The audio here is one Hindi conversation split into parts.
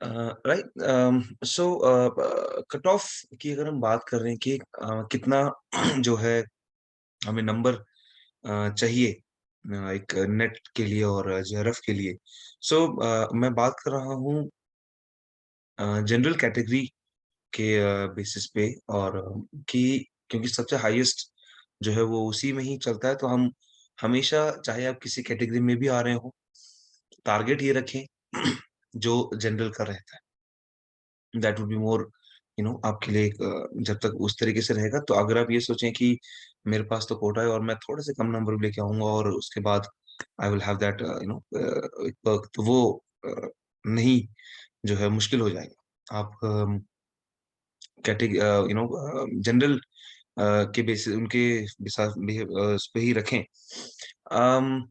राइट। सो कट ऑफ की अगर हम बात कर रहे हैं कि कितना जो है हमें नंबर चाहिए एक नेट के लिए और जेआरएफ के लिए। सो मैं बात कर रहा हूँ जनरल कैटेगरी के बेसिस पे और कि क्योंकि सबसे हाईएस्ट जो है वो उसी में ही चलता है, तो हम हमेशा चाहे आप किसी कैटेगरी में भी आ रहे हो, टारगेट ये रखें जो जनरल का रहता है। दैट वुड बी मोर आपके लिए एक जब तक उस तरीके से रहेगा, तो अगर आप ये सोचें कि मेरे पास तो कोटा है और मैं थोड़े से कम नंबर लेके आऊँगा और उसके बाद आई विल हैव दैट एक पर्क, तो वो नहीं जो है मुश्किल हो जाएगा। आप जनरल के बेसिस उनके उस पे ही रखें। अम,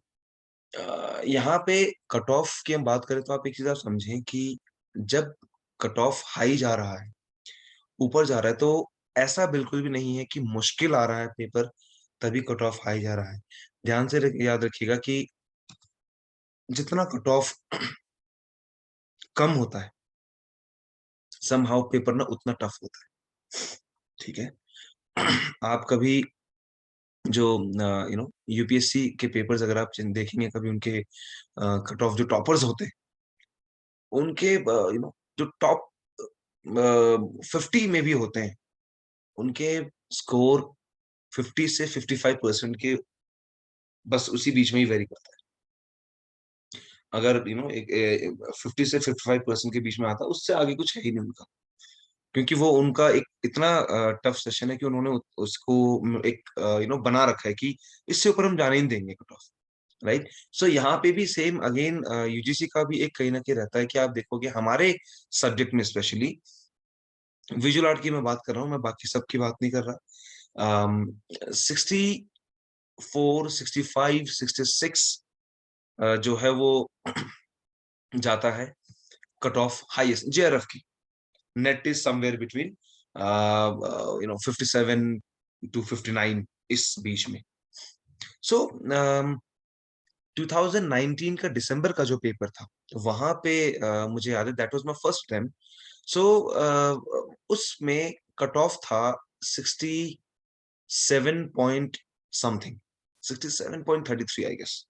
यहाँ पे कट ऑफ की हम बात करें तो आप एक चीज़ आप समझें कि जब कट ऑफ हाई जा रहा है, ऊपर जा रहा है, तो ऐसा बिल्कुल भी नहीं है कि मुश्किल आ रहा है पेपर, तभी कट ऑफ हाई जा रहा है। ध्यान से याद रखिएगा कि जितना कट ऑफ कम होता है, समहाउ पेपर ना उतना टफ होता है। ठीक है? आप कभी जो यूपीएससी के पेपर्स अगर आप देखेंगे कभी उनके कट ऑफ जो टॉपर्स होते हैं, उनके जो टॉप 50 में भी होते हैं, उनके स्कोर 50 से 55% के बस उसी बीच में ही वेरी करता है। अगर एक 50 से 55% के बीच में आता है, उससे आगे कुछ है ही नहीं उनका। क्योंकि वो उनका एक इतना टफ सेशन है कि उन्होंने उसको एक बना रखा है कि इससे ऊपर हम जाने ही नहीं देंगे कट ऑफ। राइट। सो यहाँ पे भी सेम अगेन यूजीसी का भी एक कहीं ना कहीं रहता है कि आप देखोगे हमारे सब्जेक्ट में स्पेशली विजुअल आर्ट की मैं बात कर रहा हूँ, मैं बाकी सबकी बात नहीं कर रहा। 64, 65, 66 जो है वो जाता है कट ऑफ हाईएस्ट जेआरएफ की। NET is somewhere between 57 to 59 इस बीच में। सो 2019 का दिसंबर का जो पेपर था, वहां पे मुझे याद है that was my first time. So उसमें कट ऑफ था 67 point something, 67.33 I guess.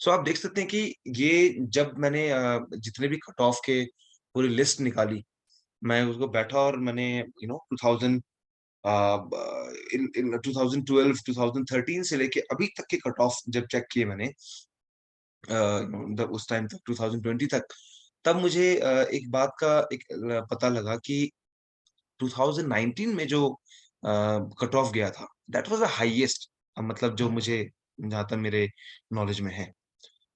So आप देख सकते हैं कि ये जब मैंने जितने भी कट ऑफ के पूरी लिस्ट निकाली, मैं उसको बैठा और मैंने 2000 इन इन 2012 2013 से लेके अभी तक के कट ऑफ जब चेक किए मैंने उस टाइम तक 2020 तक, तब मुझे एक बात का एक पता लगा कि 2019 में जो कट ऑफ गया था दैट वाज द हाईएस्ट, मतलब जो मुझे जहां तक मेरे नॉलेज में है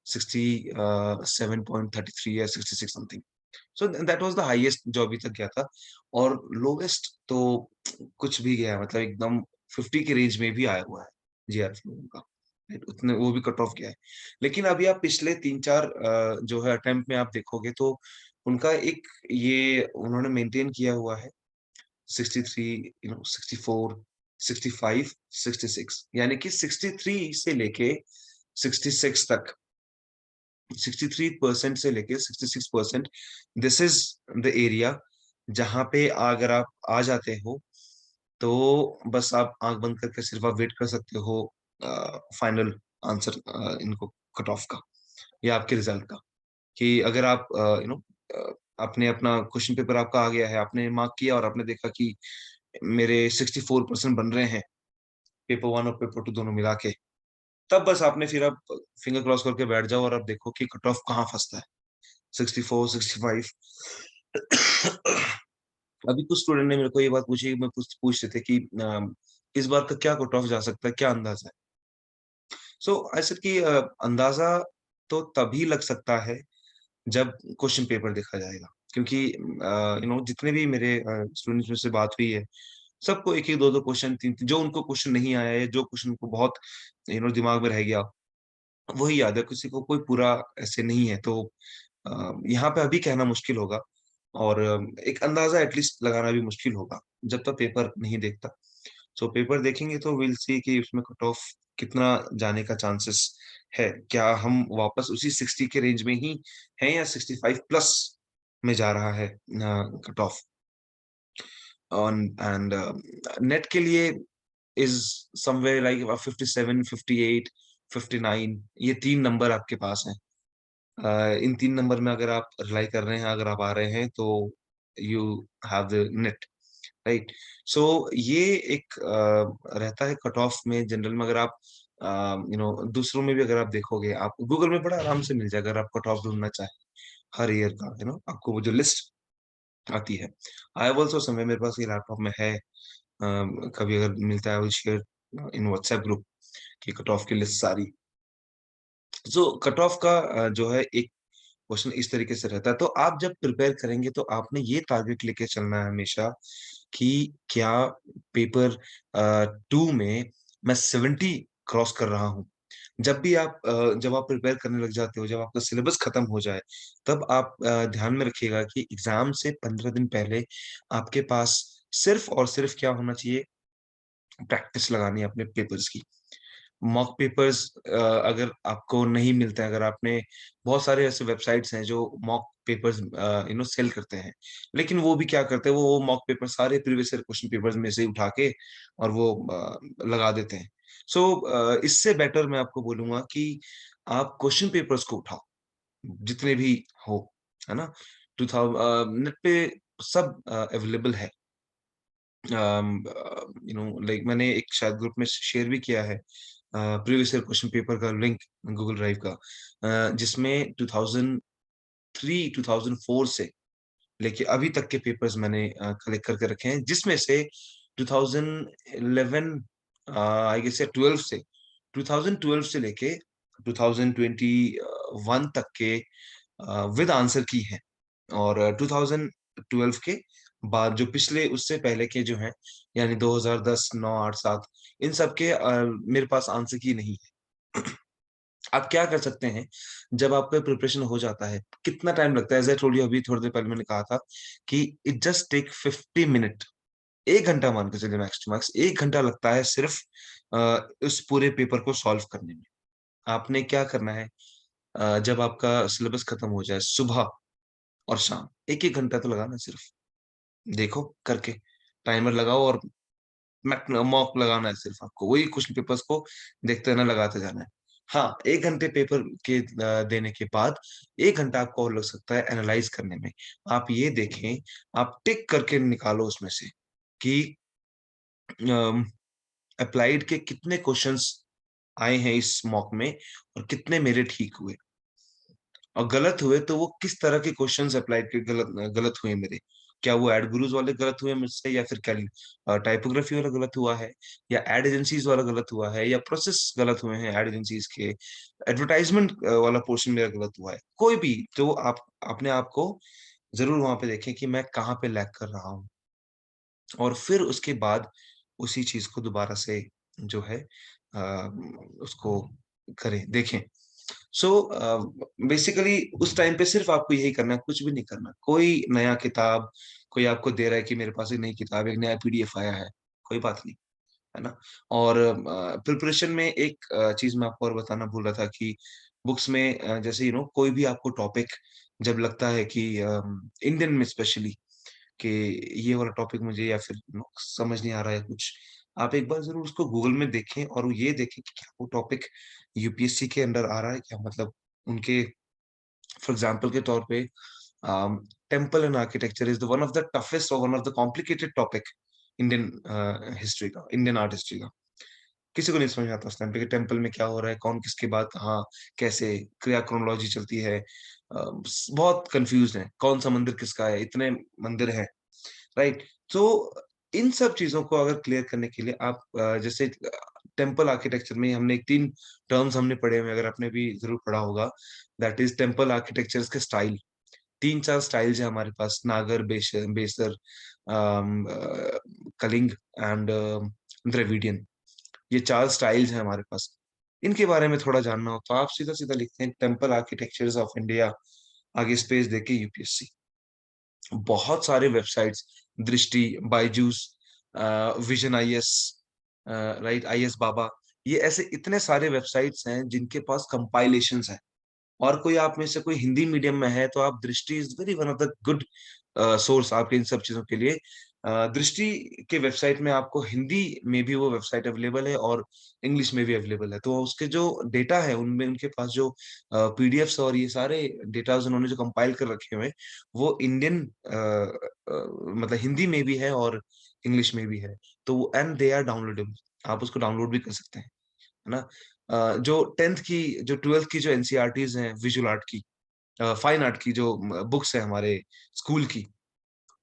67.33 या 66 something. So that was the highest जो अभी तक गया था। और लोवेस्ट तो कुछ भी गया, मतलब एकदम 50 के रेंज में भी आया हुआ है जीआरएफ लोगों का। Right? उतने वो भी कट ऑफ गया है। लेकिन अभी आप पिछले 3-4 जो है अटेम्प्ट में आप देखोगे तो उनका एक ये उन्होंने मेंटेन किया हुआ है 63, 64, 65, 66, यानी कि 63 से लेके 66 तक, 63% से लेके 66%, दिस इज द एरिया जहां पे अगर आप आ जाते हो तो बस आप आंख बंद करके सिर्फ आप वेट कर सकते हो फाइनल आंसर इनको कट ऑफ का या आपके रिजल्ट का। कि अगर आप आपने अपना क्वेश्चन पेपर आपका आ गया है, आपने मार्क किया और आपने देखा कि मेरे 64% बन रहे हैं पेपर वन और पेपर टू दोनों मिला के, तब बस आपने फिर आप फिंगर क्रॉस करके बैठ जाओ और आप देखो कि कट ऑफ कहाँ फंसता है। 64, 65। अभी कुछ स्टूडेंट ने मेरे को ये बात पूछी, मैं पूछ रहे थे कि इस बार का क्या कट ऑफ जा सकता है, क्या अंदाजा है। सो ऐसे कि अंदाजा तो तभी लग सकता है जब क्वेश्चन पेपर देखा जाएगा, क्योंकि जितने भी मेरे स्टूडेंट्स में से बात हुई है, सबको एक एक दो दो क्वेश्चन, तीन जो उनको क्वेश्चन नहीं आया है, जो क्वेश्चन उनको बहुत दिमाग में रह गया, वही याद है, किसी को कोई पूरा ऐसे नहीं है। तो यहाँ पे अभी कहना मुश्किल होगा और एक अंदाजा एटलीस्ट लगाना भी मुश्किल होगा जब तक पेपर नहीं देखता। सो पेपर देखेंगे तो विल सी कि उसमें कट ऑफ कितना जाने का चांसेस है, क्या हम वापस उसी 60 के रेंज में ही हैं या 65 प्लस में जा रहा है cut of on and net के लिए इज समवेयर लाइक 57, 58, 59, ये 3 नंबर आपके पास हैं। इन 3 नंबर में अगर आप रिलाई कर रहे हैं, अगर आप आ रहे हैं तो you have the net, right? So ये एक रहता है कट ऑफ में जनरल में। अगर आप दूसरों में भी अगर आप देखोगे, आप गूगल में बड़ा आराम से मिल जाएगा अगर आप कट ऑफ ढूँढना चाहें, हर ईयर का आपको वो जो लिस्ट आती है। आई हैव आल्सो समवेयर, मेरे पास ये लैपटॉप में है। कभी अगर मिलता है, I will share in WhatsApp group की कट ऑफ की लिस्ट सारी। सो कट ऑफ का जो है एक क्वेश्चन इस तरीके से रहता है। तो आप जब प्रिपेयर करेंगे तो आपने ये टारगेट लेके चलना है हमेशा कि क्या पेपर 2 में मैं 70 क्रॉस कर रहा हूँ। जब आप प्रिपेयर करने लग जाते हो, जब आपका सिलेबस खत्म हो जाए, तब आप ध्यान में रखिएगा कि एग्जाम से 15 दिन पहले आपके पास सिर्फ और सिर्फ क्या होना चाहिए, प्रैक्टिस लगानी है अपने पेपर्स की। मॉक पेपर्स अगर आपको नहीं मिलता है, अगर आपने बहुत सारे ऐसे वेबसाइट्स हैं जो मॉक पेपर्स सेल करते हैं, लेकिन वो भी क्या करते हैं, वो मॉक पेपर सारे प्रीवियस ईयर क्वेश्चन पेपर्स में से ही उठा के और वो लगा देते हैं। सो इससे बेटर मैं आपको बोलूंगा कि आप क्वेश्चन पेपर्स को उठाओ, जितने भी हो, है ना? 2000 नेट पे सब अवेलेबल है। लाइक मैंने एक शायद ग्रुप में शेयर भी किया है प्रीवियस ईयर क्वेश्चन पेपर का लिंक गूगल ड्राइव का, जिसमें 2003 2004 से लेके अभी तक के पेपर्स मैंने कलेक्ट करके रखे हैं, जिसमें से 2011 आई गेस या 12 से 2012 से लेके 2021 तक के विद आंसर की है। और 2012 के बाद जो पिछले उससे पहले के जो हैं, यानी 2010, 9, 8, 7, इन सब के मेरे पास आंसर की नहीं है। आप क्या कर सकते हैं, जब आपका प्रिपरेशन हो जाता है, कितना टाइम लगता है? एज़ आई टोल्ड यू, अभी थोड़ी देर पहले मैंने कहा था कि इट जस्ट टेक 50 मिनट, 1 घंटा मान के चलिए मैक्स टू मैक्स, 1 घंटा लगता है सिर्फ उस पूरे पेपर को सॉल्व करने में। आपने क्या करना है, जब आपका सिलेबस खत्म हो जाए, सुबह और शाम 1-1 घंटा तो लगाना है सिर्फ। देखो करके, टाइमर लगाओ और मैक मॉक लगाना है सिर्फ आपको। वही क्वेश्चन पेपर्स को देखते रहना, लगाते जाना है। हाँ, 1 घंटे पेपर के देने के बाद 1 घंटा आपको और लग सकता है एनालाइज़ करने में। आप ये देखें, आप टिक करके निकालो उसमें से कि अम, एप्लाइड के कितने क्वेश्चन्स आए हैं इस मॉक में और कितने मेरे ठीक हुए। और गलत हुए तो वो किस तरह के क्वेश्चंस अप्लाइड के गलत गलत हुए मेरे। क्या वो एड गुरुज वाले गलत हुए मुझसे, या फिर टाइपोग्राफी वाला गलत हुआ है, या एड एजेंसीज वाला गलत हुआ है, या प्रोसेस गलत हुए हैं एड एजेंसीज के, एडवर्टाइजमेंट वाला पोर्शन मेरा गलत हुआ है। कोई भी तो आप अपने आप को ज़रूर वहाँ पे देखें कि मैं कहाँ पे लैग कर रहा हूँ, और फिर उसके बाद उसी चीज़ को दोबारा से जो है अ, उसको करें, देखें। सो बेसिकली उस टाइम पे सिर्फ आपको यही करना है, कुछ भी नहीं करना। कोई नया किताब, कोई आपको दे रहा है कि मेरे पास एक नई किताब, एक नया पीडीएफ आया है, कोई बात नहीं, है ना? और प्रिपरेशन में एक चीज़ मैं आपको और बताना भूल रहा था कि बुक्स में जैसे कोई भी आपको टॉपिक जब लगता है कि इंडियन में स्पेशली कि ये वाला टॉपिक मुझे या फिर समझ नहीं आ रहा है कुछ, आप एक बार ज़रूर उसको गूगल में देखें और ये देखें कि क्या वो टॉपिक यूपीएससी के अंडर आ रहा है क्या? मतलब उनके फॉर एग्ज़ाम्पल के तौर पे temple and architecture is the one of the toughest और one of the complicated topic Indian history का, इंडियन आर्ट हिस्ट्री का। किसी को नहीं समझ में आता उस टाइम पे कि टेम्पल में क्या हो रहा है, कौन किसके बाद कहाँ, कैसे क्रिया क्रोनोलॉजी चलती है। बहुत कन्फ्यूज़्ड हैं, कौन-सा मंदिर किसका है, इतने मंदिर हैं। राइट? तो इन सब चीज़ों को अगर क्लियर करने के लिए आप जैसे टेम्पल आर्किटेक्चर में हमने 3 टर्म्स हमने पढ़े हुए हैं, अगर आपने भी ज़रूर पढ़ा होगा, दैट इज़ टेम्पल आर्किटेक्चर्स के स्टाइल। 3-4 स्टाइल्स हैं हमारे पास, नागर, बेसर, कलिंग एंड द्रविडियन। ये 4 स्टाइल्स हैं हमारे पास। इनके बारे में थोड़ा जानना हो तो आप सीधा-सीधा लिखते हैं टेम्पल आर्किटेक्चर्स ऑफ इंडिया, आगे स्पेस देके यूपीएससी। बहुत सारे websites, Drishti, Byju's, Vision IAS, right, IAS Baba, ये ऐसे इतने सारे वेबसाइट्स हैं जिनके पास कंपाइलेशंस हैं। और कोई आप में से कोई हिंदी मीडियम में है तो आप दृष्टि is very one of the good source आपके इन सब चीजों के लिए। दृष्टि के वेबसाइट में आपको हिंदी में भी वो वेबसाइट अवेलेबल है और इंग्लिश में भी अवेलेबल है। तो उसके जो डेटा है उनमें उनके पास जो पीडीएफ्स और ये सारे डेटा उन्होंने जो कंपाइल कर रखे हुए हैं वो इंडियन मतलब हिंदी में भी है और इंग्लिश में भी है। तो एंड दे आर डाउनलोडेबल, आप उसको डाउनलोड भी कर सकते हैं, है ना। जो 10th की जो 12th की जो एनसीईआरटीज हैं विजुअल आर्ट की, फाइन आर्ट की जो बुक्स है हमारे स्कूल की,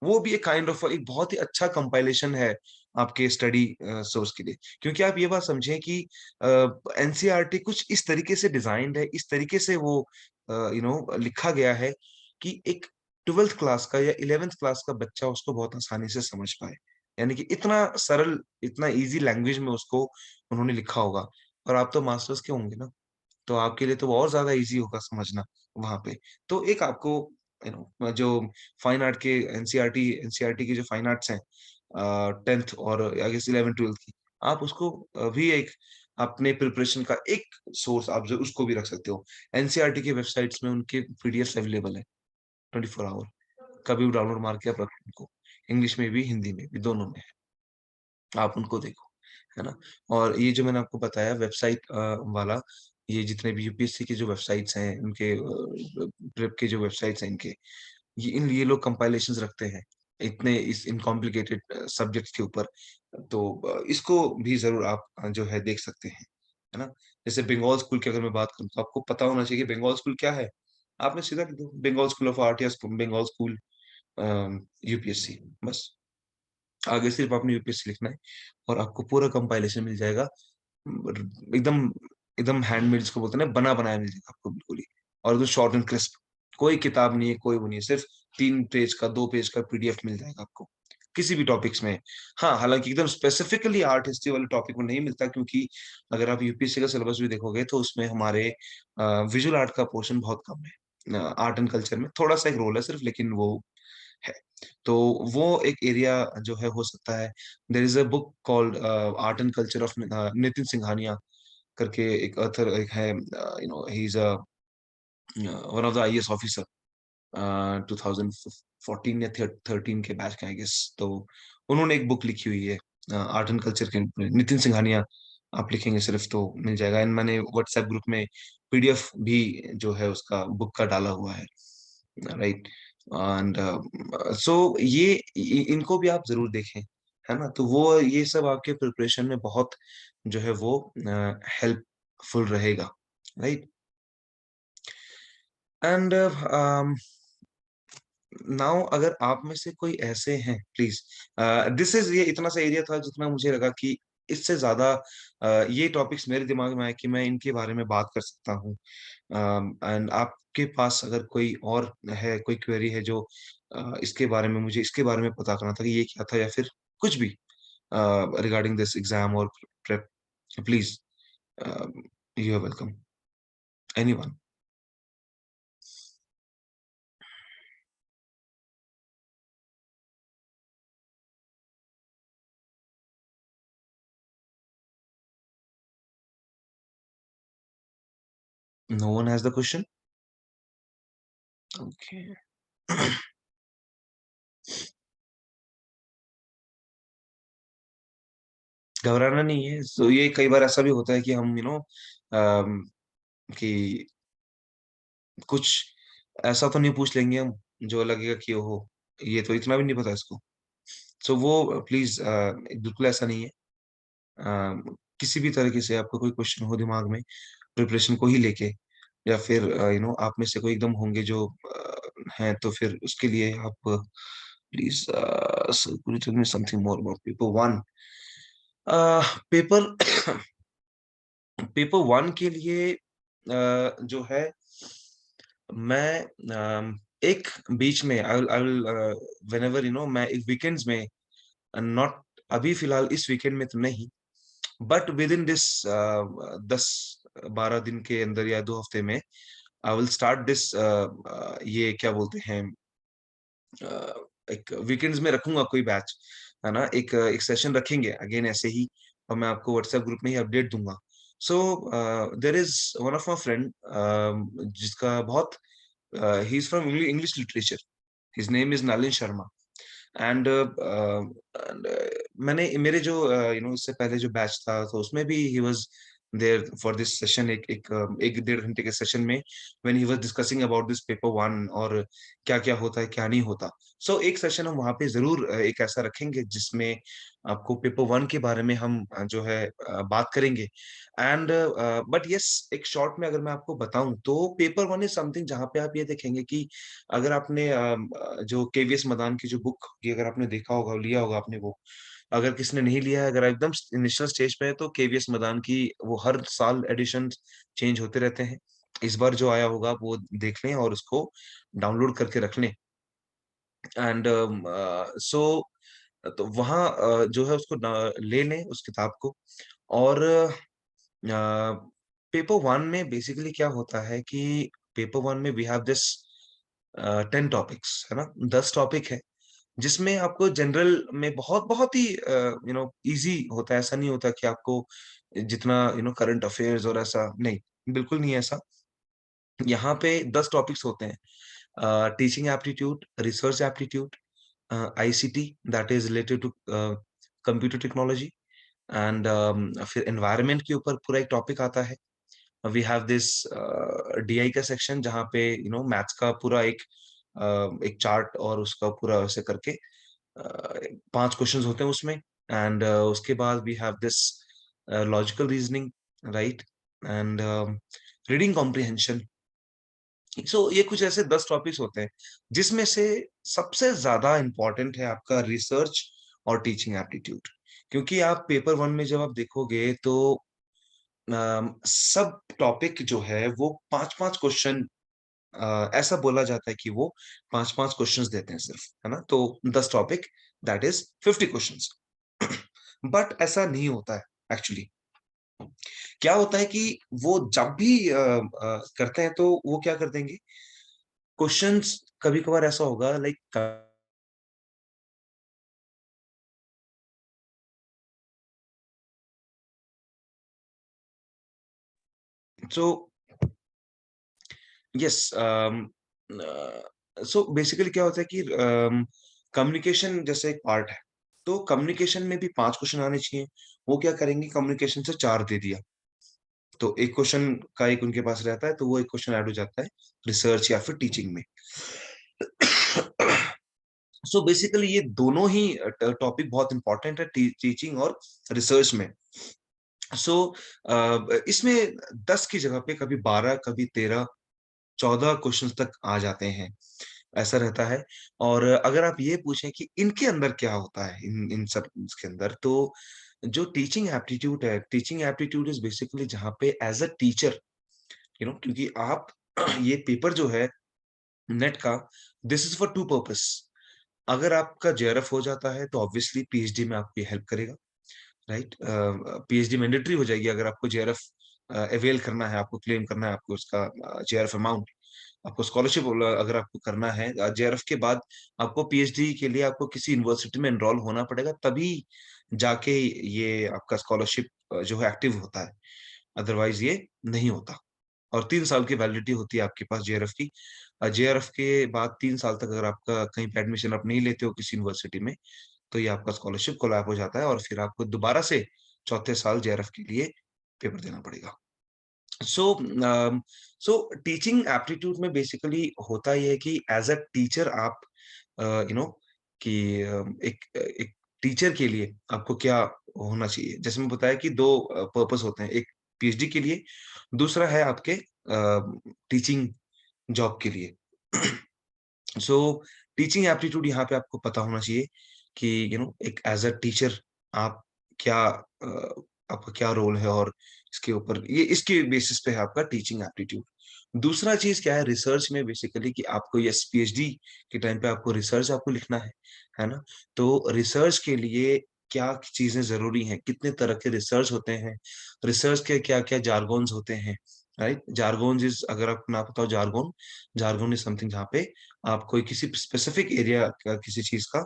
वो भी एक काइंड ऑफ एक बहुत ही अच्छा कंपाइलेशन है आपके स्टडी सोर्स के लिए। क्योंकि आप ये बात समझें कि एनसीईआरटी कुछ इस तरीके से डिजाइन्ड है, इस तरीके से वो लिखा गया है कि एक 12th क्लास का या 11th क्लास का बच्चा उसको बहुत आसानी से समझ पाए। यानी कि इतना सरल, इतना इजी लैंग्वेज में उसको उन्होंने लिखा होगा। और आप तो मास्टर्स के होंगे ना, तो आपके लिए तो और ज़्यादा ईज़ी होगा समझना वहाँ पे। तो एक आपको जो फाइन आर्ट के एनसीईआरटी की जो फाइन आर्ट्स हैं 10th और आई गेस 11th-12th की, आप उसको भी एक अपने प्रिपरेशन का एक सोर्स आप जो उसको भी रख सकते हो। एनसीईआरटी की वेबसाइट्स में उनके पीडीएफ्स अवेलेबल है 24 आवर, कभी भी डाउनलोड मार के आप रख उनको। इंग्लिश में भी, हिंदी में भी, दोनों में है। आप उनको देखो, है ना? और ये जो मैंने आपको बताया वेबसाइट वाला, ये जितने भी यूपीएससी की जो वेबसाइट्स हैं, उनके प्रेप के जो वेबसाइट्स हैं इनके, ये लोग कंपाइलेशंस रखते हैं, इतने इस इन कॉम्प्लिकेटेड सब्जेक्ट्स के ऊपर। तो इसको भी ज़रूर आप जो है देख सकते हैं, है ना? जैसे बंगाल स्कूल की अगर मैं बात करूँ, तो आपको पता होना चाहिए कि बंगाल स्कूल क्या है? आपने सीधा लिख दो बंगाल स्कूल ऑफ आर्ट या बंगाल स्कूल यूपीएससी, बस। आगे सिर्फ आपने यूपीएससी लिखना है और आपको पूरा कंपाइलेशन मिल जाएगा। एकदम एकदम हैंडमेड जिसको बोलते हैं ना, बना-बनाया मिल जाएगा आपको बिल्कुल ही, और एकदम शॉर्ट एंड क्रिस्प। कोई किताब नहीं है, कोई वो नहीं है, सिर्फ 3 पेज का, 2 पेज का पीडीएफ मिल जाएगा आपको, किसी भी टॉपिक्स में। हाँ, हालाँकि एकदम स्पेसिफिकली आर्ट हिस्ट्री वाले टॉपिक में नहीं मिलता, क्योंकि अगर आप यूपीएससी का सिलेबस भी देखोगे तो उसमें हमारे विजुअल आर्ट का पोर्शन बहुत कम है। आर्ट एंड कल्चर में थोड़ा-सा एक रोल है सिर्फ, लेकिन वो है। तो वो एक एरिया जो है हो सकता है। There is a book called art and culture of Nitin Singhania करके एक ऑथर एक है, he is one of the IAS officer 2014 या 13 के बैच के आई गेस। तो उन्होंने एक बुक लिखी हुई है आर्ट एंड कल्चर के नितिन सिंघानिया। आप लिखेंगे सिर्फ तो मिल जाएगा, एंड मैंने व्हाट्सएप ग्रुप में पीडीएफ भी जो है उसका बुक का डाला हुआ है, राइट। एंड सो इनको भी आप जरूर देखें, है ना। तो वो ये सब आपके प्रिपरेशन में बहुत जो है वो हेल्पफुल रहेगा, राइट। एंड नाउ अगर आप में से कोई ऐसे हैं, प्लीज, दिस इज ये इतना सा एरिया था जितना मुझे लगा कि इससे ज्यादा ये टॉपिक्स मेरे दिमाग में आए कि मैं इनके बारे में बात कर सकता हूँ। एंड आपके पास अगर कोई और है, कोई क्वेरी है जो इसके बारे में, मुझे इसके बारे में पता करना था कि ये क्या था, या फिर कुछ भी रिगार्डिंग दिस एग्जाम और prep, please, you are welcome, anyone. No one has the question. Okay. घबराना नहीं है। सो ये कई बार ऐसा भी होता है कि हम कि कुछ ऐसा तो नहीं पूछ लेंगे हम जो लगेगा कि ओहो, ये तो इतना भी नहीं पता इसको। सो वो प्लीज, बिल्कुल ऐसा नहीं है। किसी भी तरीके से आपका कोई क्वेश्चन हो दिमाग में प्रिपरेशन को ही लेके, या फिर आप में से कोई एकदम होंगे जो हैं, तो फिर उसके लिए आप please, could you tell me something more about paper 1? Paper paper 1 के लिए जो है मैं एक बीच में आई विल व्हेनेवर मैं एक वीकेंड्स में, नॉट अभी फिलहाल इस वीकेंड में तो नहीं, बट विद इन दिस 10-12 दिन के अंदर या 2 हफ्ते में आई विल स्टार्ट दिस, ये क्या बोलते हैं, एक वीकेंड्स में रखूंगा कोई बैच, है ना। एक एक सेशन रखेंगे अगेन ऐसे ही, और मैं आपको व्हाट्सएप ग्रुप में ही अपडेट दूंगा। So there is one of my friend, जिसका बहुत, he is from English literature, his name is Nalin Sharma. And मैंने मेरे जो इससे पहले जो बैच था तो उसमें भी he was there for this session, एक 1.5 घंटे के सेशन में, when he was discussing about this paper one, और क्या क्या होता है क्या नहीं होता। सो एक सेशन हम वहाँ पे जरूर एक ऐसा रखेंगे जिसमें आपको पेपर वन के बारे में हम जो है बात करेंगे। एंड बट यस, एक शॉर्ट में अगर मैं आपको बताऊं तो पेपर वन इज समथिंग जहाँ पे आप ये देखेंगे कि अगर आपने जो केवीएस मदान की जो बुक की अगर आपने देखा होगा, लिया होगा आपने वो, अगर किसने नहीं लिया है, अगर एकदम इनिशियल स्टेज पे है, तो केवीएस मदान की वो हर साल एडिशन चेंज होते रहते हैं। इस बार जो आया होगा आप वो देख लें और उसको डाउनलोड करके रख लें। एंड सो तो वहाँ जो है उसको ले लें उस किताब को। और पेपर वन में बेसिकली क्या होता है कि पेपर वन में वी हैव दिस 10 टॉपिक्स, है ना, 10 टॉपिक है, जिसमें आपको जनरल में बहुत बहुत ही इजी होता है। ऐसा नहीं होता कि आपको जितना करंट अफेयर्स और ऐसा नहीं, बिल्कुल नहीं है ऐसा। यहाँ पे 10 टॉपिक्स होते हैं: teaching aptitude, research aptitude, ICT that is related to computer technology, and फिर एनवायरनमेंट के ऊपर पूरा एक टॉपिक आता है। वी हैव दिस डीआई का सेक्शन जहाँ पे मैथ्स का पूरा एक चार्ट और उसका पूरा वैसे करके 5 क्वेश्चंस होते हैं उसमें। एंड उसके बाद we have this logical reasoning, right, and reading comprehension. So ये कुछ ऐसे 10 टॉपिक्स होते हैं जिसमें से सबसे ज्यादा इंपॉर्टेंट है आपका रिसर्च और टीचिंग एप्टीट्यूड। क्योंकि आप पेपर वन में जब आप देखोगे तो सब टॉपिक जो है वो 5-5 क्वेश्चन, ऐसा बोला जाता है कि वो 5-5 क्वेश्चंस देते हैं सिर्फ, है ना, तो 10 topic that is 50 questions. But ऐसा नहीं होता है एक्चुअली। क्या होता है कि वो जब भी करते हैं तो वो क्या कर देंगे, क्वेश्चंस कभी कभार ऐसा होगा like, so yes, so basically क्या होता है कि कम्युनिकेशन जैसे एक पार्ट है, तो कम्युनिकेशन में भी 5 क्वेश्चन आने चाहिए। वो क्या करेंगे, कम्युनिकेशन से 4 दे दिया, तो एक क्वेश्चन का एक उनके पास रहता है, तो वो एक क्वेश्चन ऐड हो जाता है रिसर्च या फिर टीचिंग में। सो बेसिकली ये दोनों ही टॉपिक बहुत इंपॉर्टेंट है, टीचिंग और रिसर्च में। सो इसमें 10 की जगह पे कभी 12, कभी 13, 14 क्वेश्चन तक आ जाते हैं, ऐसा रहता है। और अगर आप ये पूछें कि इनके अंदर क्या होता है, इन इन सब के अंदर, तो जो टीचिंग एप्टीट्यूड है, टीचिंग एप्टीट्यूड इज बेसिकली जहाँ पे एज अ टीचर, क्योंकि आप ये पेपर जो है नेट का, this is for two purpose. अगर आपका जेआरएफ हो जाता है तो ऑब्वियसली पीएचडी में आपकी हेल्प करेगा, राइट। पीएचडी मैंडेटरी हो जाएगी अगर आपको जेआरएफ अवेल करना है, आपको क्लेम करना है, आपको उसका जेआरएफ अमाउंट, आपको स्कॉलरशिप अगर आपको करना है जेआरएफ के बाद, आपको पीएचडी के लिए आपको किसी यूनिवर्सिटी में एनरोल होना पड़ेगा, तभी जाके ये आपका स्कॉलरशिप जो है एक्टिव होता है, अदरवाइज ये नहीं होता। और 3 साल की वैलिडिटी होती है आपके पास जेआरएफ की। जेआरएफ के बाद 3 साल तक अगर आपका कहीं पे एडमिशन आप नहीं लेते हो किसी यूनिवर्सिटी में, तो ये आपका स्कॉलरशिप कोलैप हो जाता है और फिर आपको दोबारा से चौथे साल जेआरएफ के लिए पेपर देना पड़ेगा। सो सो टीचिंग एप्टीट्यूड में बेसिकली होता ये है कि एज अ टीचर आप यू नो कि एक एक टीचर के लिए आपको क्या होना चाहिए, जैसे मैं बताया कि 2 पर्पस होते हैं, एक पीएचडी के लिए, दूसरा है आपके टीचिंग जॉब के लिए। सो टीचिंग एप्टीट्यूड यहाँ पे आपको पता होना चाहिए कि एक एज अ टीचर आप क्या, आपका क्या रोल है, और इसके ऊपर ये इसके बेसिस पे है आपका टीचिंग एप्टीट्यूड। दूसरा चीज क्या है रिसर्च में, बेसिकली कि आपको ये पीएचडी के टाइम पे आपको रिसर्च आपको लिखना है ना, तो रिसर्च के लिए क्या चीजें जरूरी हैं, कितने तरह के रिसर्च होते हैं, रिसर्च के क्या क्या जार्गोन्स होते हैं, राइट। जार्गोन्स इज, अगर आपको ना पता हो जार्गोन, जार्गोन इज समथिंग जहाँ पे आप कोई किसी स्पेसिफिक एरिया का किसी चीज का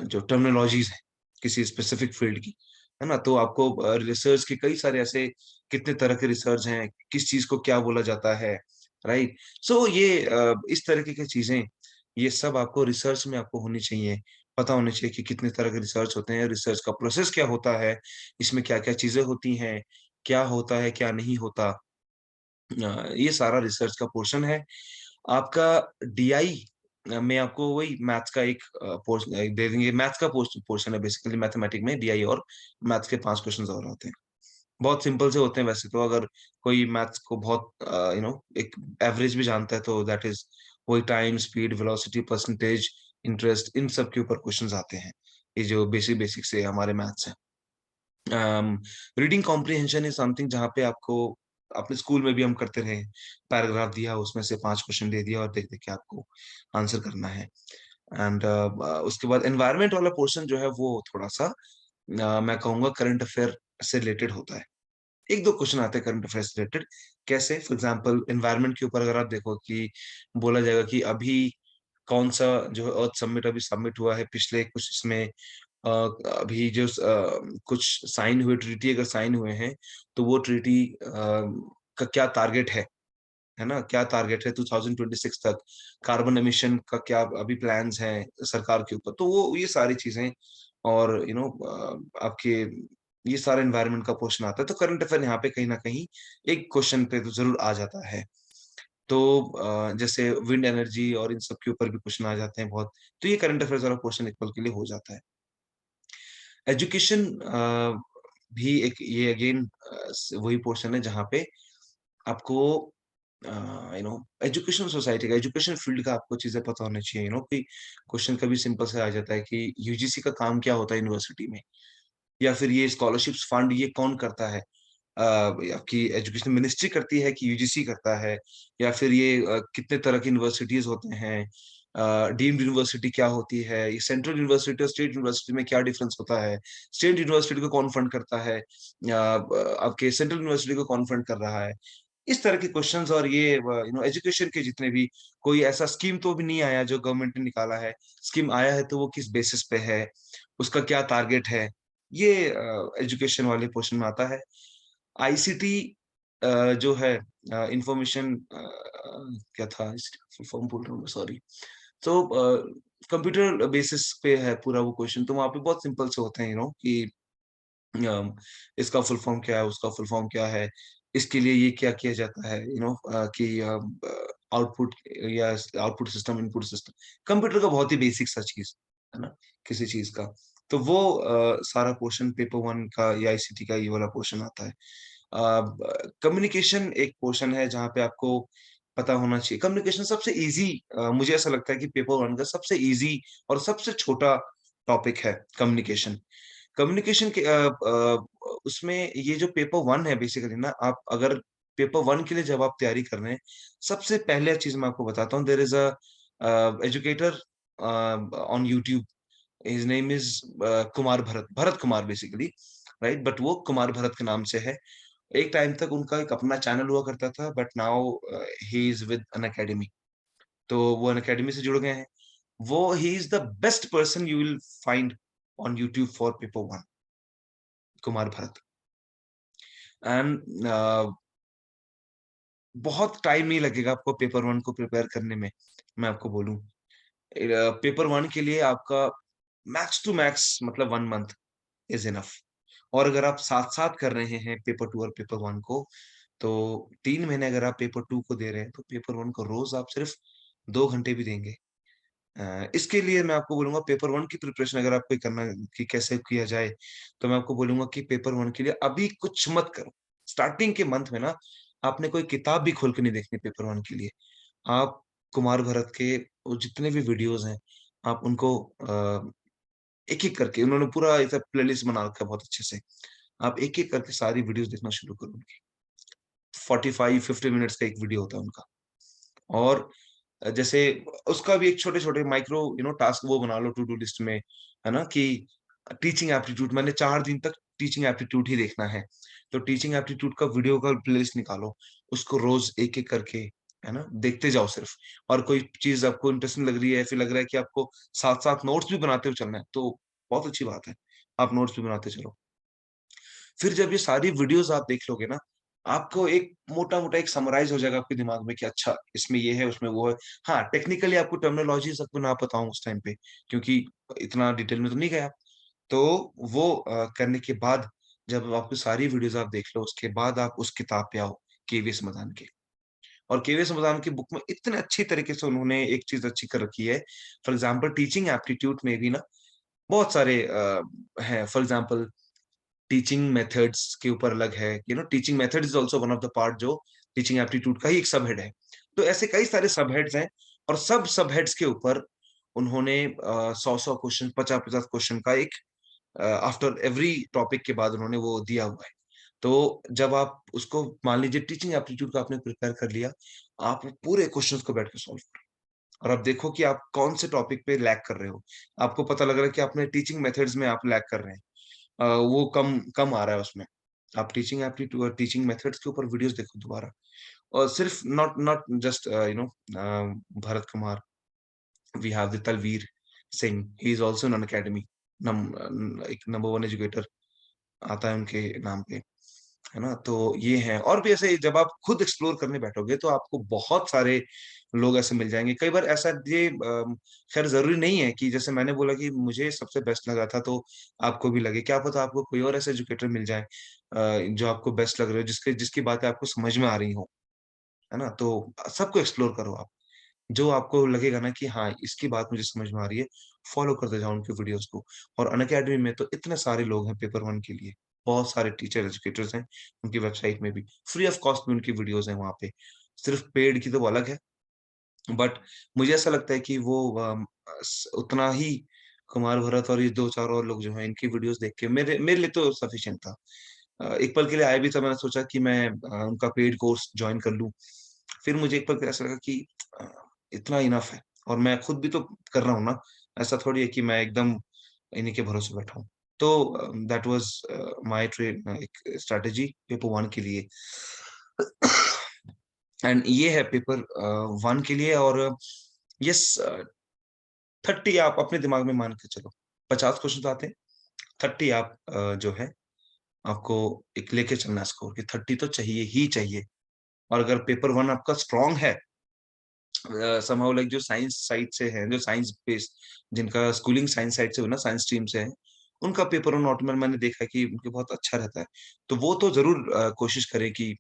जो टर्मिनोलॉजीज है किसी स्पेसिफिक फील्ड की, है ना? तो आपको रिसर्च के कई सारे ऐसे कितने तरह के रिसर्च हैं, किस चीज़ को क्या बोला जाता है, राइट? सो ये इस तरीके की चीज़ें, ये सब आपको रिसर्च में आपको होनी चाहिए। पता होना चाहिए कि कितने तरह के रिसर्च होते हैं, रिसर्च का प्रोसेस क्या होता है, इसमें क्या-क्या चीज़ें होती हैं, क्या होता है, क्या नहीं होता। ये सारा रिसर्च का पोर्शन है। आपका डीआई में आपको वही मैथ्स का एक दे देंगे, मैथ्स का पोर्शन है बेसिकली मैथमेटिक्स में डीआई, और मैथ्स के 5 क्वेश्चंस और आते हैं। बहुत सिंपल से होते हैं वैसे तो, अगर कोई मैथ्स को बहुत एक एवरेज भी जानता है तो दैट इज़ वही time, speed, velocity, percentage, interest, इन सब के ऊपर क्वेश्चंस आते हैं। ये जो बेसिक बेसिक से हमारे मैथ्स हैं। रीडिंग कॉम्प्रिहेंशन इज़ समथिंग जहाँ पे आपको अपने स्कूल में भी हम करते रहे। पैराग्राफ दिया, उसमें से 5 क्वेश्चन दे दिया और देख-देख के आपको आंसर करना है। एंड उसके बाद एनवायरनमेंट वाला पोर्शन जो है वो थोड़ा-सा मैं कहूँगा करंट अफेयर से रिलेटेड होता है। 1-2 क्वेश्चन आते हैं करंट अफेयर से रिलेटेड। कैसे? फॉर एग्जांपल एनवायरनमेंट के ऊपर अगर आप देखो कि बोला जाएगा कि अभी कौन-सा जो है अर्थ समिट अभी सबमिट हुआ है, पिछले कुछ इसमें अ, अभी जो कुछ साइन हुए, ट्रीटी अगर साइन हुए हैं, तो वो ट्रीटी का क्या टारगेट है ना? क्या टारगेट है 2026 तक? कार्बन एमिशन का क्या अभी प्लान्स हैं सरकार के ऊपर? तो वो ये सारी चीज़ें, और आपके ये सारा एनवायरनमेंट का पोर्शन आता है, तो करंट अफेयर यहाँ पे कहीं न कहीं एक क्वेश्चन पे तो ज़रूर आ जाता है। तो जैसे विंड एनर्जी और इन सब के ऊपर भी क्वेश्चन आ जाते हैं बहुत, तो ये करंट अफेयर्स वाला पोर्शन एक पल के लिए हो जाता है। एजुकेशन भी एक ये अगेन वही पोर्शन है जहाँ पे आपको एजुकेशन सोसाइटी का, एजुकेशन फील्ड का आपको चीज़ें पता होनी चाहिए, कि क्वेश्चन कभी सिंपल से आ जाता है कि यूजीसी का काम क्या होता है यूनिवर्सिटी में? या फिर ये स्कॉलरशिप्स फंड ये कौन करता है? आपकी एजुकेशन मिनिस्ट्री करती है कि यूजीसी करता है? या फिर ये कितने तरह की यूनिवर्सिटीज़ होते हैं? डीम्ड यूनिवर्सिटी क्या होती है? ये सेंट्रल यूनिवर्सिटी और स्टेट यूनिवर्सिटी में क्या डिफरेंस होता है? स्टेट यूनिवर्सिटी को कौन फंड करता है? या आपके सेंट्रल यूनिवर्सिटी को कौन फंड कर रहा है? इस तरह के क्वेश्चन्स, और ये एजुकेशन के जितने भी, कोई ऐसा स्कीम तो भी नहीं आया जो गवर्नमेंट ने निकाला है। स्कीम आया है तो वो किस बेसिस पे है? उसका क्या टारगेट है? ये एजुकेशन वाले पोर्शन में आता है। आईसीटी जो है इंफॉर्मेशन क्या था फुल फॉर्म भूल रहा हूँ मैं, सॉरी। तो कंप्यूटर बेसिस पे है पूरा वो क्वेश्चन, तो वहाँ पे बहुत सिंपल से होते हैं कि इसका फुल फॉर्म क्या है, उसका फुल फॉर्म क्या है, इसके लिए ये क्या किया जाता है, कि आउटपुट या output system, input system, computer का बहुत ही बेसिक सा चीज़, है ना? किसी चीज़ का। तो वो सारा पोर्शन पेपर 1 का या आईसीटी का ये वाला पोर्शन आता है। कम्युनिकेशन एक पोर्शन है जहाँ पे आपको पता होना चाहिए। कम्युनिकेशन सबसे ईज़ी, मुझे ऐसा लगता है कि पेपर 1 का सबसे ईज़ी और सबसे छोटा टॉपिक है कम्युनिकेशन। कम्युनिकेशन के उसमें ये जो पेपर 1 है बेसिकली ना, आप अगर पेपर 1 के लिए जब आप तैयारी कर रहे हैं, सबसे पहले चीज़ मैं आपको बताता हूँ, there is a educator on YouTube, his name is Kumar Bharat, Bharat Kumar basically, right? But वो कुमार भरत के नाम से है। एक टाइम तक उनका एक अपना चैनल हुआ करता था, but now he is with Unacademy. तो वो अन अकेडमी से जुड़ गए हैं। वो he is the best person you will find on YouTube for paper 1, Kumar Bharat. And बहुत टाइम नहीं लगेगा आपको पेपर 1 को प्रिपेयर करने में, मैं आपको बोलूँ। पेपर 1 के लिए आपका मैक्स टू मैक्स मतलब 1 मंथ इज़ इनफ। और अगर आप साथ-साथ कर रहे हैं पेपर 2 और पेपर 1 को, तो 3 महीने अगर आप पेपर 2 को दे रहे हैं, तो पेपर 1 को रोज़ आप सिर्फ 2 घंटे भी देंगे। इसके लिए मैं आपको बोलूँगा पेपर 1 की प्रिपरेशन अगर आपको करना है कि कैसे किया जाए, तो मैं आपको बोलूँगा कि पेपर 1 के लिए अभी कुछ मत करो। स्टार्टिंग के मंथ में ना, आपने कोई किताब भी खोल के नहीं देखनी पेपर 1 के लिए। आप कुमार भरत के वो जितने भी वीडियोज़ हैं, आप उनको एक-एक करके, उन्होंने पूरा ऐसा प्लेलिस्ट बना रखा है बहुत अच्छे से। आप एक-एक करके सारी वीडियोज़ देखना शुरू करो उनकी। 45-50 मिनट्स का एक वीडियो होता है उनका। और जैसे उसका भी एक छोटे-छोटे माइक्रो टास्क वो बना लो टू डू लिस्ट में, है ना? कि टीचिंग एप्टीट्यूड मैंने 4 दिन तक टीचिंग एप्टीट्यूड ही देखना है। तो टीचिंग एप्टीट्यूड का वीडियो का प्लेलिस्ट निकालो, उसको रोज़ एक-एक करके, है ना? देखते जाओ सिर्फ। और कोई चीज़ आपको इंटरेस्टिंग लग रही है, फिर लग रहा है कि आपको साथ-साथ नोट्स भी बनाते हुए चलना है, तो बहुत अच्छी बात है। आप नोट्स भी बनाते चलो। फिर जब ये सारी वीडियोस आप देख लोगे ना, आपको एक मोटा-मोटा एक समराइज़ हो जाएगा आपके दिमाग में कि अच्छा इसमें ये है, उसमें वो है। हाँ, टेक्निकली आपको टर्मिनोलॉजी सबको ना पता हो उस टाइम पे, क्योंकि इतना डिटेल में तो नहीं गया। तो वो करने के बाद जब आपकी सारी वीडियोज़ आप देख लो, उसके बाद आप उस किताब पे आओ, केवीएस मदान की। और केवीएस मदान की बुक में इतने अच्छी तरीके से उन्होंने एक चीज़ अच्छी कर रखी है। फॉर एग्ज़ाम्पल टीचिंग एप्टीट्यूड में भी ना बहुत सारे हैं। फॉर एग्ज़ाम्पल टीचिंग मेथड्स के ऊपर अलग है, teaching method is also one of the part जो टीचिंग एप्टीट्यूड का ही एक सब हेड है। तो ऐसे कई सारे सब हेड्स हैं और सब सब हेड्स के ऊपर उन्होंने 100-100 क्वेश्चन 50-50 क्वेश्चन का एक आफ्टर एवरी टॉपिक के बाद उन्होंने वो दिया हुआ है। तो जब आप उसको मान लीजिए टीचिंग एप्टीट्यूड का आपने प्रिपेयर कर लिया, आप पूरे क्वेश्चंस को बैठ के सॉल्व करो और आप देखो कि आप कौन से टॉपिक पे लैग कर रहे हो। आपको पता लग रहा है कि आपने टीचिंग मेथड्स में आप लैग कर रहे हैं। वो कम कम आ रहा है उसमें। आप टीचिंग एप्टीट्यूड टीचिंग मेथड्स के ऊपर वीडियोज़ देखो दोबारा और सिर्फ not not just Bharat Kumar, we have the Talveer Singh, he is also in Unacademy, एक नंबर 1 एजुकेटर आता है उनके नाम पे, है ना? तो ये हैं और भी ऐसे जब आप खुद एक्सप्लोर करने बैठोगे तो आपको बहुत सारे लोग ऐसे मिल जाएँगे। कई बार ऐसा ये ख़ैर ज़रूरी नहीं है कि जैसे मैंने बोला कि मुझे सबसे बेस्ट लगा था तो आपको भी लगे। क्या पता आपको कोई और ऐसा एजुकेटर मिल जाए जो आपको बेस्ट लग रहे हो, जिसकी बातें आपको समझ में आ रही हों, है ना? तो सबको एक्सप्लोर करो आप। जो आपको लगेगा ना कि हाँ, इसकी बात मुझे समझ में आ रही है, फ़ॉलो करते जाओ उनकी वीडियोज़ को। और अनअकैडमी में तो इतने सारे लोग हैं पेपर 1 के लिए, बहुत सारे टीचर एजुकेटर्स हैं, उनकी वेबसाइट में भी, फ्री ऑफ कॉस्ट में उनकी वीडियोज़ हैं वहाँ पे। सिर्फ़ पेड की तो वो अलग है, बट मुझे ऐसा लगता है कि वो उतना ही कुमार भरत और ये 2-4 और लोग जो हैं, इनकी वीडियोज़ देख के मेरे मेरे लिए तो सफिशिएंट था। एक पल के लिए आया भी था, मैंने सोचा कि मैं उनका पेड कोर्स जॉइन कर लूँ। फिर मुझे एक पल के लिए ऐसा लगा कि अ, इतना इनफ है और मैं खुद भी तो कर रहा हूँ ना, ऐसा थोड़ी है कि मैं एकदम इन्हीं के भरोसे बैठा हूँ। तो दैट वाज़ माय एक स्ट्रैटेजी पेपर 1 के लिए। एंड ये है पेपर 1 के लिए और यस 30 आप अपने दिमाग में मान के चलो। 50 क्वेश्चन आते हैं, 30 आप जो है आपको एक लेके चलना है स्कोर कि 30 तो चाहिए ही चाहिए। और अगर पेपर 1 आपका स्ट्रॉन्ग है समहाउ लाइक जो साइंस साइड से हैं, जो साइंस बेस्ड जिनका स्कूलिंग साइंस साइड से हो ना, साइंस स्ट्रीम से है, उनका पेपर 1 ऑटोमेटिक मैंने देखा है कि उनके बहुत अच्छा रहता है। तो वो तो ज़रूर कोशिश करें कि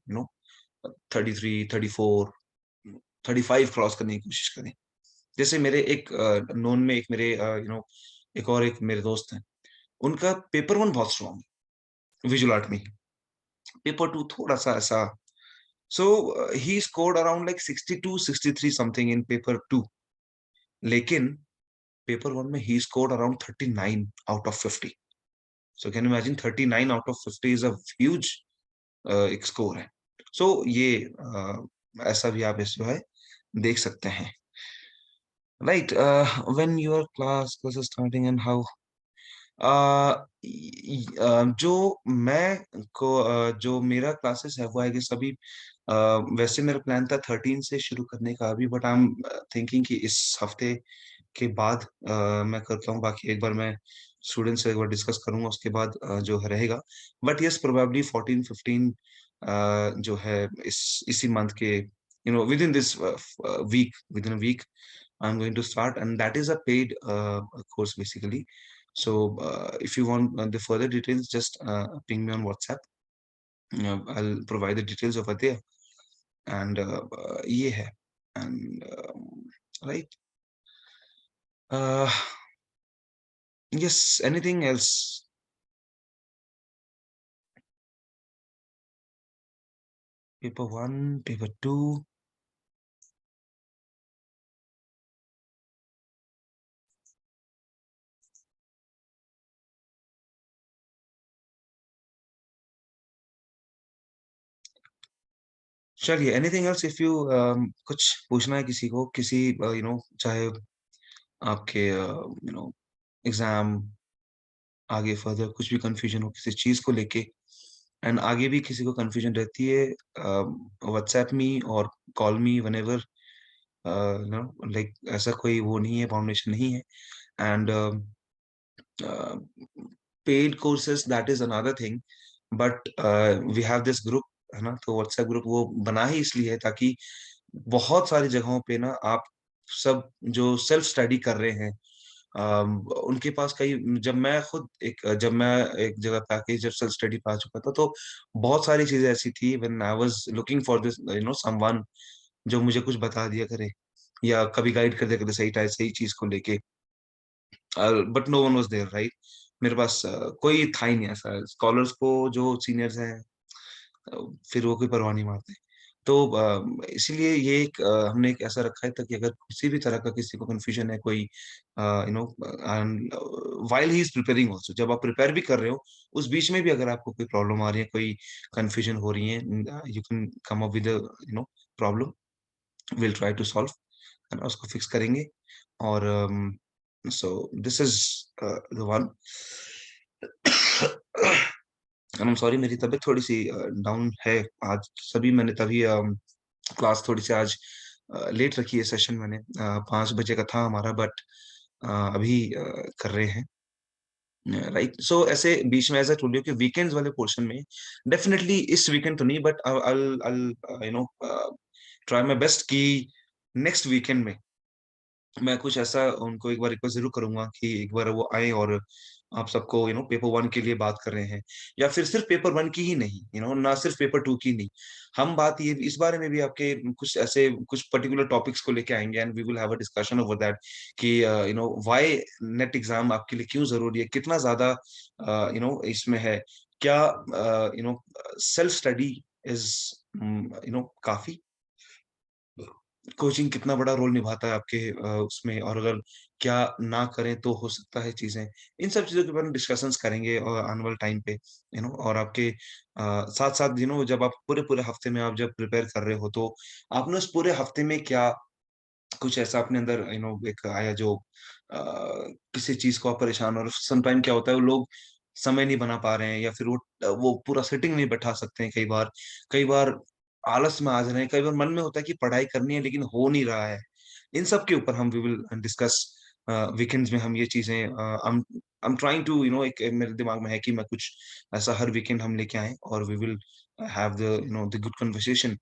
33, 34, 35 क्रॉस करने की कोशिश करें। जैसे मेरे एक नोन में एक मेरे एक और एक मेरे दोस्त हैं, उनका पेपर 1 बहुत स्ट्रॉन्ग है, विजुअल आर्ट में ही। पेपर 2 थोड़ा-सा ऐसा so he scored around like 62, 63 something in paper 2 लेकिन पेपर 1 में he scored around 39 out of 50 so can you imagine 39 out of 50 is a huge एक स्कोर है। सो ये ऐसा भी आप इस जो है देख सकते हैं। Right when your class is starting and how जो मेरा क्लासेस है वो आई गेस अभी वैसे मेरा प्लान था 13 से शुरू करने का अभी बट आई एम थिंकिंग कि इस हफ्ते के बाद मैं करता हूँ बाकी एक बार मैं स्टूडेंट से एक बार डिस्कस करूंगा उसके बाद जो है रहेगा बट यस प्रोबेबली 14-15 जो है इसी मंथ के within this week within week I am going to start and that is a paid course basically. So, if you want the further details, just ping me on WhatsApp. I'll provide the details over there. And ये है. And right. Uh, yes. Anything else? Paper 1, paper 2. चलिए. Anything else? If you कुछ पूछना है किसी को किसी चाहे आपके एग्जाम आगे फर्दर कुछ भी कंफ्यूजन हो किसी चीज को लेके एंड आगे भी किसी को कंफ्यूजन रहती है व्हाट्सएप मी और कॉल मी व्हेनेवर लाइक ऐसा कोई वो नहीं है फाउंडेशन नहीं है and paid courses that is another thing but we have this group, है ना? तो व्हाट्सएप ग्रुप वो बना ही इसलिए है ताकि बहुत सारी जगहों पे ना आप सब जो सेल्फ स्टडी कर रहे हैं, उनके पास कई जब मैं एक जगह पे आके जब सेल्फ स्टडी पे आ चुका था, तो बहुत सारी चीज़ें ऐसी थी when I was looking for this someone जो मुझे कुछ बता दिया करे या कभी गाइड कर दिया करे सही चीज़ को लेके। But no one was there, right? मेरे पास कोई था ही नहीं ऐसा। स्कॉलर्स को जो सीनियर्स हैं, अ, फिर वो कोई परवाह नहीं मारते। तो इसीलिए ये हमने एक ऐसा रखा है ताकि अगर किसी भी तरह का किसी को कन्फ्यूजन है, कोई you know and while he is preparing also, जब आप प्रिपेयर भी कर रहे हो, उस बीच में भी अगर आपको कोई प्रॉब्लम आ रही है, कोई कन्फ्यूजन हो रही है, you can come up with a problem, we will try to solve, है ना? उसको फिक्स करेंगे। और so this is the one. I am sorry, मेरी तबीयत थोड़ी-सी डाउन है आज। मैंने तभी क्लास थोड़ी-सी आज लेट रखी है। सेशन मैंने 5 बजे का था हमारा, बट अभी कर रहे हैं। राइट, सो ऐसे बीच में, एज़ आई टोल्ड यू, कि वीकेंड्स वाले पोर्शन में डेफिनिटली इस वीकेंड तो नहीं, but I try my best कि नेक्स्ट वीकेंड में मैं कुछ ऐसा उनको एक बार रिक्वेस्ट ज़रूर करूँगा कि एक बार वो आएँ और आप सबको पेपर 1 के लिए बात कर रहे हैं, या फिर सिर्फ़ पेपर 1 की ही नहीं, ना सिर्फ़ पेपर 2 की नहीं। हम बात ये इस बारे में भी आपके कुछ पर्टिकुलर टॉपिक्स को लेके आएँगे, and we will have a discussion over that कि व्हाई नेट एग्ज़ाम आपके लिए क्यों ज़रूरी है? कितना ज़्यादा इसमें है? क्या सेल्फ स्टडी इज़ काफ़ी? कोचिंग कितना बड़ा रोल निभाता है आपके उसमें, और अगर क्या ना करें तो हो सकता है चीज़ें। इन सब चीज़ों के बारे में डिस्कशंस करेंगे आने वाले टाइम पे, और आपके साथ-साथ जब आप पूरे-पूरे हफ्ते में आप जब प्रिपेयर कर रहे हो, तो आपने उस पूरे हफ्ते में क्या कुछ ऐसा अपने अंदर एक आया जो किसी चीज़ को आप परेशान, और सम टाइम क्या होता है, वो लोग समय नहीं बना पा रहे हैं, या फिर वो पूरा सिटिंग नहीं बैठा सकते हैं कई बार। कई बार आलस में आ जा रहे हैं, कई बार मन में होता है कि पढ़ाई करनी है लेकिन हो नहीं रहा है। इन सब के ऊपर हम वी विल डिस्कस वीकेंड्स में, हम ये चीज़ें आई एम ट्राइंग टू एक मेरे दिमाग में है कि मैं कुछ ऐसा हर वीकेंड हम लेके आएँ, और we will have the good conversation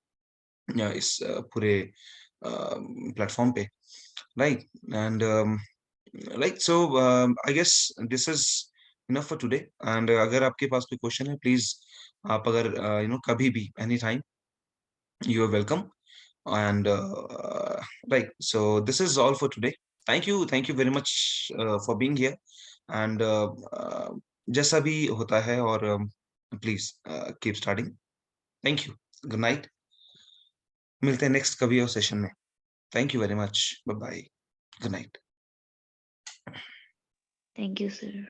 इस पूरे प्लेटफ़ॉर्म पे, right? And so I guess this is enough for today. And अगर आपके पास कोई क्वेश्चन है, प्लीज़ आप अगर कभी भी any time, you are welcome. And right, so this is all for today. Thank you very much for being here. And जैसा भी होता है, और please keep starting. Thank you. Good night. मिलते हैं नेक्स्ट कभी और सेशन में। Thank you very much. Bye bye. Good night. Thank you sir.